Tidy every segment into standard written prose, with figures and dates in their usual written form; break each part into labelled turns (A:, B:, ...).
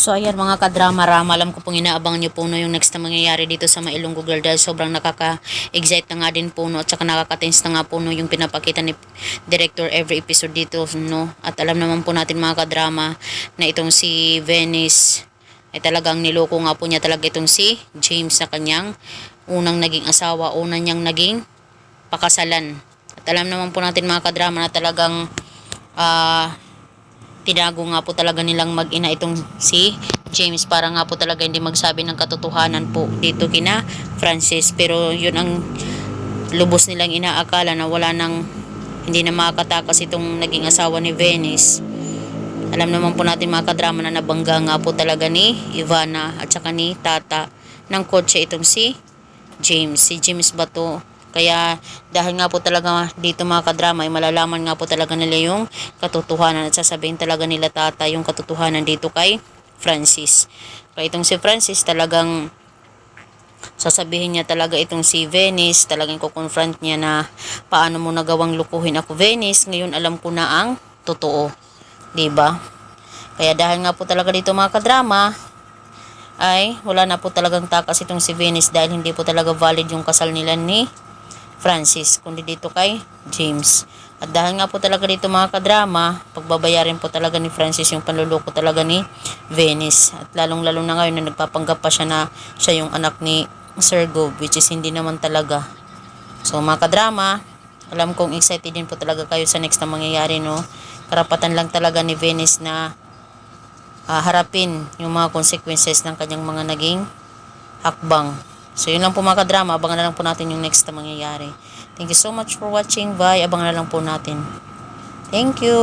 A: So ayan mga kadrama-rama, alam ko pong inaabang nyo po no yung next na mangyayari dito sa Mailonggo Girl dahil sobrang nakaka-excite na nga din po no at saka nakaka-tense na nga po no yung pinapakita ni director every episode dito no. At alam naman po natin mga kadrama na itong si Venice ay talagang niloko nga po niya talaga itong si James na kanyang unang naging asawa, unang niyang naging pakasalan. At alam naman po natin mga kadrama na talagang tinago nga po talaga nilang mag-ina itong si James para nga po talaga hindi magsabi ng katotohanan po dito kina Francis. Pero yun ang lubos nilang inaakala na wala nang, hindi na makakatakas itong naging asawa ni Venice. Alam naman po natin mga kadrama na nabangga nga po talaga ni Ivana at saka ni Tata ng kotse itong si James. Si James ba to? Kaya dahil nga po talaga dito mga kadrama ay malalaman nga po talaga nila yung katotohanan at sasabihin talaga nila Tata yung katotohanan dito kay Francis. Kaya itong si Francis talagang sasabihin niya talaga itong si Venice, talagang kukonfront niya na paano mo nagawang lukuhin ako Venice, ngayon alam ko na ang totoo. Diba? Kaya dahil nga po talaga dito mga kadrama ay wala na po talagang takas itong si Venice dahil hindi po talaga valid yung kasal nila ni Francis kundi dito kay James. At dahil nga po talaga dito mga kadrama, pagbabayarin po talaga ni Francis yung panluloko talaga ni Venice. At lalong-lalo na ngayon na nagpapanggap pa siya na siya yung anak ni Sir Gov, which is hindi naman talaga. So mga kadrama, alam kong excited din po talaga kayo sa next na mangyayari no. Karapatan lang talaga ni Venice na harapin yung mga consequences ng kanyang mga naging hakbang. So yun lang po mga kadrama, abangan na lang po natin yung next na mangyayari. Thank you so much for watching. Bye, abangan na lang po natin. Thank you.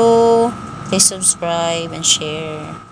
A: Please subscribe and share.